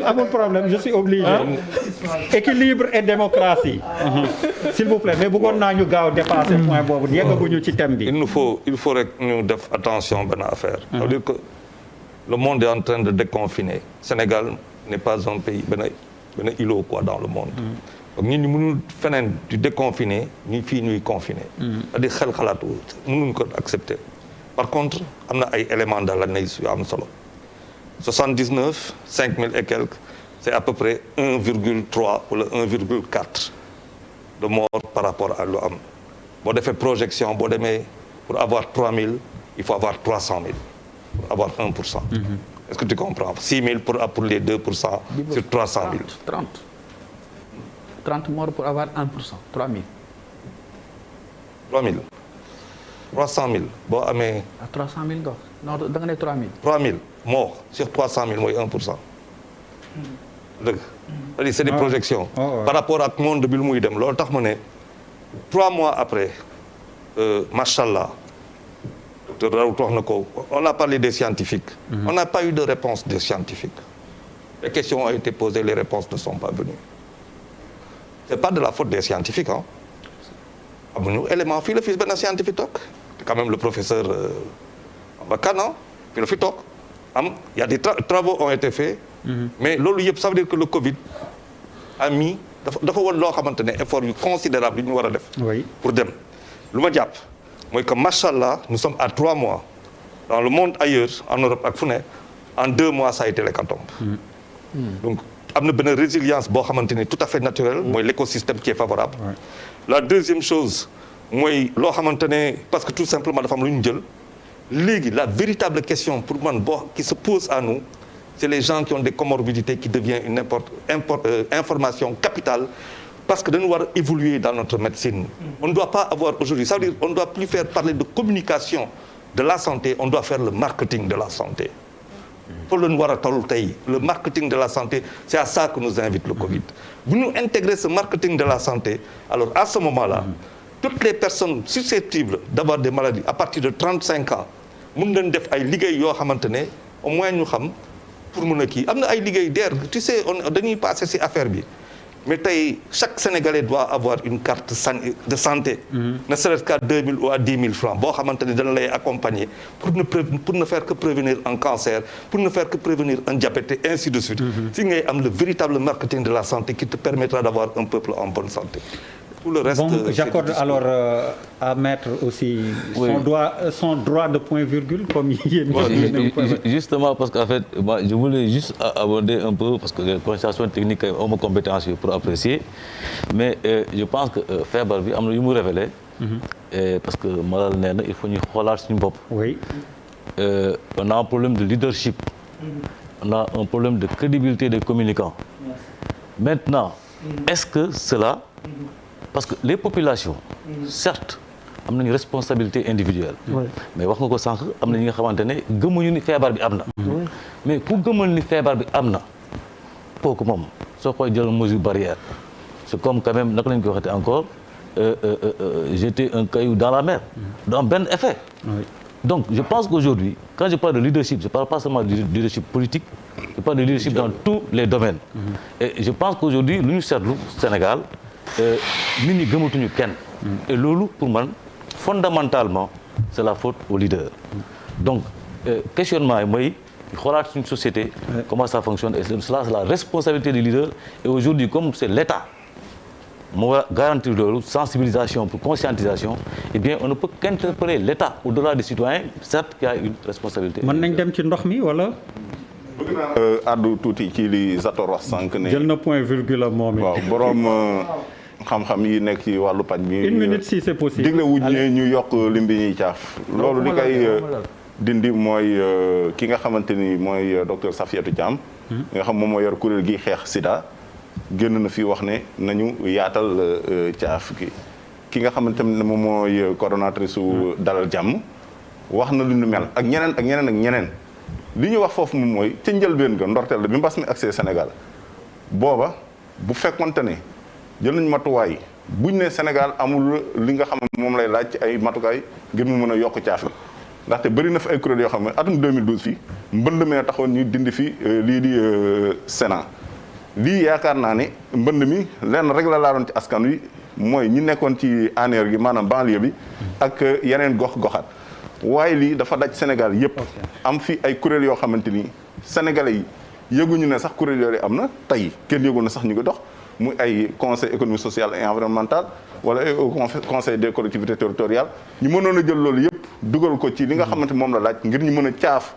amul problème je suis obligé. Équilibre et démocratie. S'il vous plaît mais bëggoon naa ñu gaaw dépasser point boobu yeggaguñu ci thème bi. il faut rek ñu def attention benn affaire. ça veut dire que le monde est en train de déconfiner. Sénégal n'est pas un pays benn îlot quoi dans le monde. donc ñun ñu mënul feneen di déconfiner ñi fii ñuy confiner. c'est-à-dire xel xalaatu mënuñ ko accepter. par contre am na ay éléments de l'analyse yu am solo 79 5000 et quelques c'est à peu près 1,3 wala 1,4 de morts par rapport à lu am boo defee projection boo demee pour avoir 3000 il faut avoir 300 000 pour avoir 1%. Est-ce que tu comprends 6 000 pour les 2% sur 300 000. 30 morts pour avoir 1%, 3 000. 3 000. 300 000 boo amee. 300 000 gox non da nga ne 3 000. 3 000 morts sur 300 000 mooy 1%. dëgg. c'est-à-dire c'est des projections. par rapport ak monde bi lu muy dem loolu tax ma ne 3 mois après macha allah. On a parlé des scientifiques. On n'a pas eu de réponse des scientifiques. Les questions ont été posées, les réponses ne sont pas venues. C'est pas de la faute des scientifiques. Amuñu élément fii la fii benn scientifique toog quand même le professeur Bakar non fii la fi toog il y a des travaux ont été faits. mais loolu yëpp ça veut dire que le Covid a mis dafa woon loo xamante ne effort yu considérable yu ñu war a def. pour dem lu ma jàpp. mooy que machallah nous sommes à 3 mois dans le monde ailleurs en Europe ak fu ne en 2 mois ça a été l'hécatombe. donc am na benn résilience boo xamante ni tout à fait naturelle mooy l'écosystème qui est favorable. la deuxième chose mooy loo xamante ne parce que tout simplement dafa am lu ñu jël léegi la véritable question pour man boo qui se pose à nous c'est les gens qui ont des comorbidités qui devient une information capitale. Parce que dañu war a évoluer dans notre médecine. On ne doit pas avoir aujourd'hui, ça veut dire on ne doit plus faire parler de communication de la santé, on doit faire le marketing de la santé. Pour le war a toll tey le marketing de la santé, c'est à ça que nous invite le Covid. Vous nous intégrez ce marketing de la santé, alors à ce moment-là, toutes les personnes susceptibles d'avoir des maladies à partir de 35 ans mën nañ def ay liggéey yoo xamante ne au moins ñu xam pour mën a kii am na ay liggéey der tu sais dañuy passer ci affaire bi. Mais chaque Sénégalais doit avoir une carte de santé, ne serait-ce qu'à 2 000 ou à 10 000 francs. Bon, on lay accompagner pour ne faire que prévenir un cancer, pour ne faire que prévenir un diabète, et ainsi de suite. Si vous avez le véritable marketing de la santé qui te permettra d'avoir un peuple en bonne santé. Pour le reste, bon, j'accorde alors à Maître aussi son droit de point-virgule comme justement parce qu'en fait moi, je voulais juste aborder un peu parce que les considérations techniques ont ma compétence pour apprécier mais je pense que feebar bi am na yu mu révélé parce que Malal nee na il faut ñu xoolaat suñu bopp. On a un problème de leadership. On a un problème de crédibilité des communicants. Maintenant est-ce que cela parce que les populations certes am nañu responsabilité individuelle mais wax nga ko sànq am na ñi nga xamante ne gëmuñu ni feebar bi am na mais ku gëmal ni feebar bi am na kooku moom soo koy jël mesure barrière c'est comme quand même naka lañ koy waxate encore jeter un caillou dans la mer du am benn effet donc je pense qu'aujourd'hui quand je parle de leadership je parle pas seulement de leadership politique je parle de leadership dans tous les domaines et je pense qu'aujourd'hui lu ñu seetlu Sénégal nit ñi gëmatuñu kenn et loolu pour man fondamentalement c'est la faute aux leaders donc questionnement yi mooy xoolaat suñu société comment ça fonctionne et cela c'est la responsabilité des leaders et aujourd'hui comme c'est l'État moo war a garantir loolu sensibilisation pour conscientisation eh bien on ne peut qu'interpeller l'État au-delà des citoyens certes qu'il y a une responsabilité. mën nañ dem ci ndox mi wala. bëgg naa àddu tuuti ci li Zator wax sànq ne. jël na point virgule ak moom it. waaw borom xam-xam yi nekk ci wàllu paj bi. 1 minute si c'est possible. digle wuñ ne ñu yokk lim bi ñuy caaf. loolu li koy dindi mooy ki nga xamante ni mooy docteur Safiatou Thiam. nga xam moom moo yor kuréel gi xeex Sida. génn na fi wax ne nañu yaatal caaf ki nga xamante ne moom mooy coordonnatrice su Dalal Jàmm wax na lu ñu mel ak ñeneen ak ñeneen ak ñeneen. li ñu wax foofu moom mooy ca njëlbéen ga ndorteel la bi mbas mi accès Sénégal booba bu fekkonte ne jël nañ matuwaay buñ ne Sénégal amul li nga xam moom lay laaj ci ay matukaay ngir mu mën a yokk caaf gi ndaxte bëri na fi ay kuréel yoo xam ne atum 2012 fii mbënd mee taxoon ñu dindi fi lii di Sénat lii yaakaar naa ne mbënd mi lenn rek la laaloon ci askan wi mooy ñi nekkoon ci aneer gi maanaam banlieue bi ak yeneen gox-goxaat waaye lii dafa daj Sénégal yëpp am fi ay kuréel yoo xamante ni sénégalais yi yëguñu ne sax kuréel yooyu am na tey kenn yëgu na sax ñu ngi dox muy ay conseil économique social et environnemental wala ay conseil des collectivités territoriales ñu mënoon a jël loolu yëpp dugal ko ci li nga xamante moom la laaj ngir ñu mën a caaf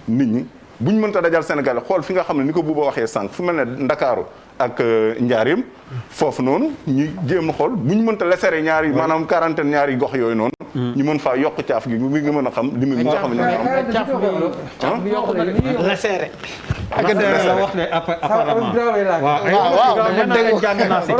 nit ñi bu ñu mënta dajal Sénégal xool fi nga xam ne ni ko Bouba waxee sànq fu mel ne Ndakaaru ak Njaareem foofu noonu ñu jéem a xool bu ñu mënta lesere ñaari maanaam quarantaine ñaari gox yooyu noonu ñu mën faa yokk caaf gi mi nga mën a xam li mu nga xam ne caaf bi yokk na la seere ak la wax ne apparemment waaw jàng naa si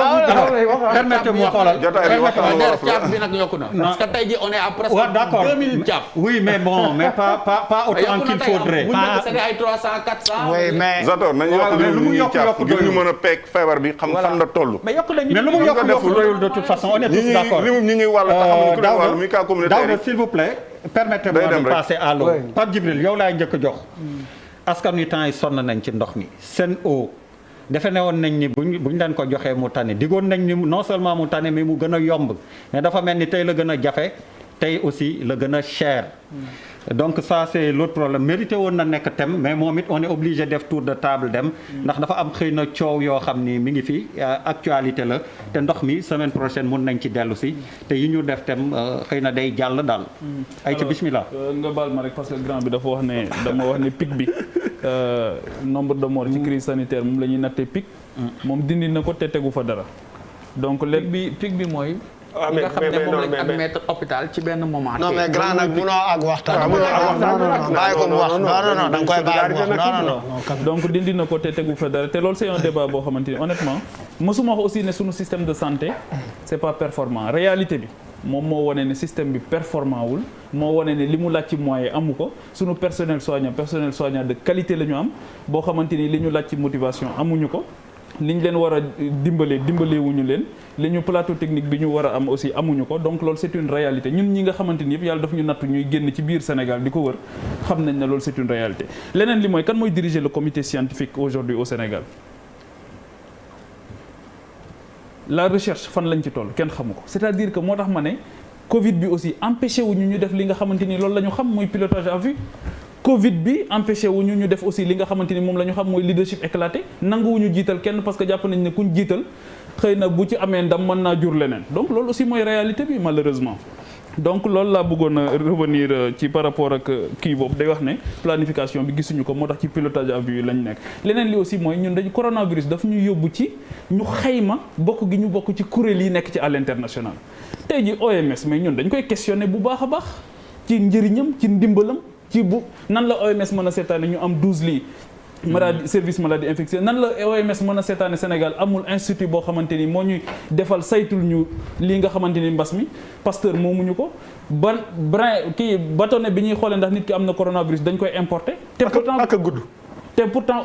permettez-moi xoolal caaf bi nag yokku na parce que tey ji on est à presque waaw d'accord 2000 caaf oui mais bon mais pas autant qu'il faudrait bu njëkk c'était ay 300 400 oui mais Zator nañu yokk li mu ñuy caaf ngir ñu mën a peeg feebar bi xam fan la toll mais yokk nañu mais lu mu yokk doyul de toute façon on est tous d'accord li mu ñi ñuy wàll taxamuñu ku leen wàll muy cas communautaire Daouda s'il vous plaît permettez-moi de passer à l'eau Pape Djibril yow laay njëkk a jox askan wi temps yi sonn nañ ci ndox mi Sen'Eau defe ne woon nañ ni buñ leen ko joxee mu tane digoon nañ ni non seulement mu tane mais mu gën a yomb mais dafa mel ni tey la gën a jafe tey aussi la gën a cher donc ça c'est l'autre problème mérité woon na nekk thème mais moom it on est obligé def tour de table dem ndax dafa am xëy na coow yoo xam ni mi ngi fi actualité la te ndox mi semaine prochaine mun nañ ci dellu si te yi ñu def thème xëy na day jàll daal ay ci bismillah nga baal ma rek parce que grand bi dafa wax ne dama wax ne pic bi nombre de morts ci crise sanitaire moom la ñuy nattee pic moom dindi na ko te tegu fa dara donc léegi pic bi mooy li nga xam ne moom lañ admettre hôpital ci benn moment. non mais grand nag munoo ak waxtaan. bàyyi ko mu wax non da nga koy bàyyi mu wax non. donc dindi na ko te tegu fa dara te loolu c'est un débat boo xamante ni honnêtement mosuma wax aussi ne sunu système de santé c'est pas performant réalité bi moom moo wane ne système bi performant wul moo wane ne li mu laaj ci moyen amu ko sunu personnel soignant de qualité la ñu am boo xamante ni li ñu laaj ci motivation amuñu ko. li ñu leen war a dimbalewuñu leen li ñu plateau technique bi ñu war a am aussi amuñu ko donc loolu c'est une réalité ñun ñi nga xamante ni yëpp yàlla daf ñu nattu ñuy génn ci biir Sénégal di ko wër xam nañ ne loolu c'est une réalité leneen li mooy kan mooy diriger le comité scientifique aujourd'hui au Sénégal la recherche fan lañ ci toll kenn xamu ko c'est-à-dire que moo tax ma ne Covid bi aussi empêché wuñu ñu def li nga xamante ni loolu la ñu xam mooy pilotage à vue Covid bi empêché wuñu ñu def aussi li nga xamante ni moom la ñu xam mooy leadership éclaté nanguwuñu jiital kenn parce que jàpp nañ ne kuñ jiital xëy na bu ci amee ndam mën naa jur leneen donc loolu aussi mooy réalité bi malheureusement donc loolu laa bëggoon a revenir ci par rapport ak kii boobu day wax ne planification bi gisuñu ko moo tax ci pilotage à vue yi lañ nekk leneen li aussi mooy ñun dañu coronavirus daf ñu yóbbu ci ñu xayma bokk gi ñu bokk ci kuréel yi nekk ci à l'international tey ji OMS mais ñun dañ koy questionner bu baax a baax ci njëriñam ci ndimbalam ci bu nan la OMS mën a seetaane ñu am 12 lits maladie service maladie infectieuse nan la OMS mën a seetaane Sénégal amul institut boo xamante ni moo ñuy defal saytul ñu lii nga xamante ni mbas mi Pasteur moomuñu ko bâtonnet bi ñuy xoolee ndax nit ki am na coronavirus dañ koy importer te pourtant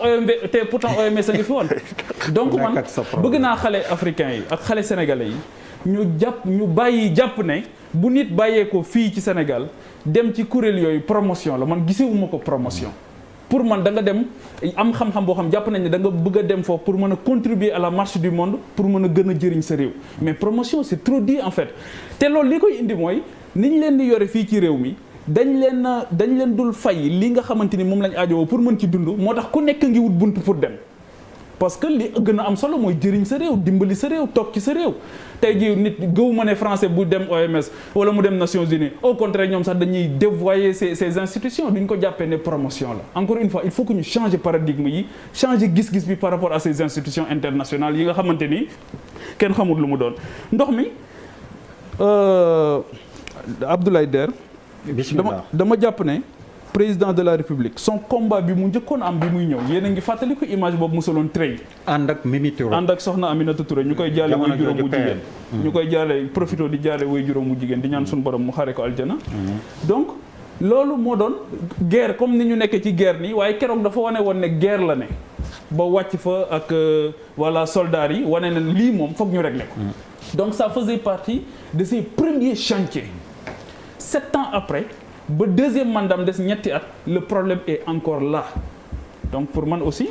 OMS a ngi fi woon donc man bëgg naa xale africains yi ak xale sénégalais yi ñu bàyyi jàpp ne bu nit bàyyeekoo fii ci Sénégal dem ci kuréel yooyu promotion la man gisewuma ko promotion pour man da nga dem am xam-xam boo xam jàpp nañ ne da nga bëgg a dem foofu pour mën a contribuer à la marche du monde pour mën a gën a jëriñ sa réew mais promotion c'est trop dit en fait te loolu li koy indi mooy ni ñu leen di yore fii ci réew mi dañ leen dul fay li nga xamante ni moom lañ aajowoo pour mën ci dund moo tax ku nekk ngi wut bunt pour dem parce que li gën a am solo mooy jëriñ sa réew dimbali sa réew toog ci sa réew tey jii nit gëw ma ne français bu dem OMS wala mu dem Nations Unies au contraire ñoom sax dañuy dévoyer ces institutions duñ ko jàppee ne promotion la encore une fois il faut que ñu changer paradigme yi changer gis-gis bi par rapport à ces institutions internationales yi nga xamante ni kenn xamul lu mu doon ndox mi Abdoulaye Der dama jàpp ne président de la République son combat bi mu njëkkoon am bi muy ñëw yéen a ngi fàttaliku image boobu musaloon trait ànd ak Mimi Touré ànd ak soxna Aminata Touré ñu koy jaale way juróom mu jigéen ñu koy jaale profito di jaale way juróom mu jigéen di ñaan suñu borom mu xare ko aljana donc loolu moo doon guerre comme ni ñu nekkee ci guerre nii waaye keroog dafa wane woon ne guerre la ne ba wàcc fa ak voilà soldats yi wane na lii moom foog ñu régler ko donc ça faisait partie de ses premiers chantiers 7 ans après ba deuxième mandat des ñetti at le problème est encore là donc pour man aussi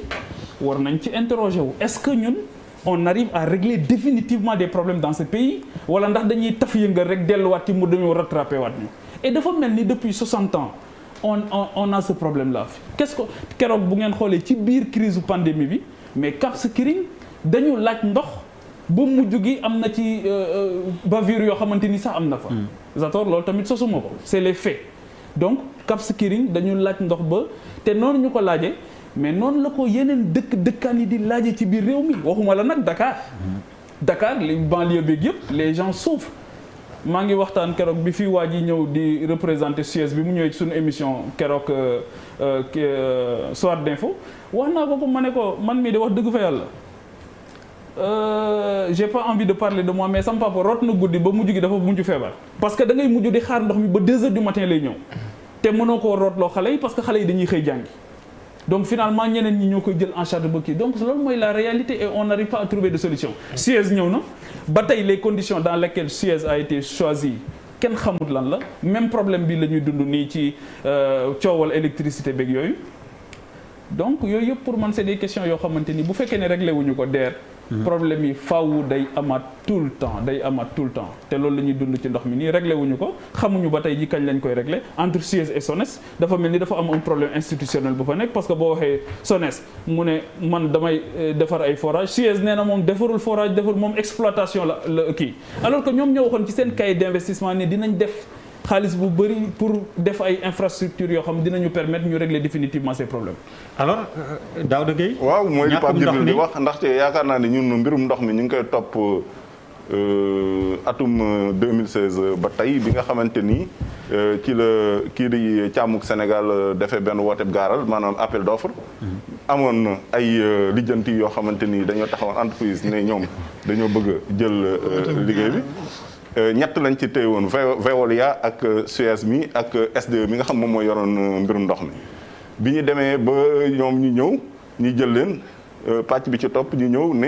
war nañ ci interroger wu est-ce que ñun on arrive à régler définitivement des problèmes dans ce pays wala ndax dañuy taf yëngal rek delluwaat ci mu dañoo rattrapé waat ñu et dafa mel ni depuis 60 ans on a ce problème là qu'est-ce que keroog bu ngeen xoolee ci biir crise pandémie bi mais Cap Skirring dañu laaj ndox ba mujj gi am na ci bavure yoo xamante ni sax am na fa Zator loolu tamit sosuma ko c'est les faits donc Cap Skirring dañu laaj ndox ba te noonu ñu ko laajee mais noonu la ko yeneen dëkkaan yi di laaje ci biir réew mi waxuma la nag Dakar li banlieue beeg yëpp les gens souffrent maa ngi waxtaan keroog bi fi waa ji ñëw di représenter Suez bi mu ñëwee suñu émission keroog Soir d'info wax naa ko ma ne ko man mii de wax dëgg fa yàlla j'ai pas envie de parler de moi mais sama papa root na guddi ba mujj gi dafa mujj feebar parce que da ngay mujj di xaar ndox mi ba 2 heures du matin lay ñëw te mënoo koo rootloo xale yi parce que xale yi dañuy xëy jàngi donc finalement ñeneen ñi ñoo koy jël en charge ba kii donc loolu mooy la réalité et on n'arrive pas à trouver de solution Suez ñëw na ba tey les conditions dans lesquelles Suez a été choisi kenn xamut lan la même problème bi la ñuy dund nii ci coowal électricité beeg yooyu donc yooyu yëpp pour man c'est des questions yoo xamante ni bu fekkee ne réglé wuñu ko DER problème yi faaw day amaat tout le temps te loolu la ñuy dund ci ndox mi nii réglé wuñu ko xamuñu ba tey ji kañ lañ koy réglé entre Suez et SONES dafa mel ni dafa am un problème institutionnel bu fa nekk parce que boo waxee SONES mu ne man damay defar ay forage Suez nee na moom defarul forage defar moom exploitation la kii alors que ñoom ñoo waxoon ci seen cahier d'investissement ne dinañ def xaalis bu bëri pour def ay infrastructures yoo xam dinañu permettre ñu régler définitivement ces problèmes. alors Daouda Gueye. waaw mooy li Pape Djibril di wax ndaxte yaakaar naa ne ñun mbirum ndox mi ñu ngi koy topp atum 2016 ba tey bi nga xamante ni ci la kii di càmmuk Sénégal defee benn woote gaaral maanaam appel d'offre. amoon ay lijjanti yoo xamante ni dañoo taxawoon entreprise ne ñoom dañoo bëgg a jël liggéey bi. ñett lañ ci téye woon Veolia ak Suez mi ak SDE mi nga xam moom mooy yoroon mbirum ndox mi bi ñu demee ba ñoom ñu ñëw ñu jël leen pàcc bi ci topp ñu ñëw ne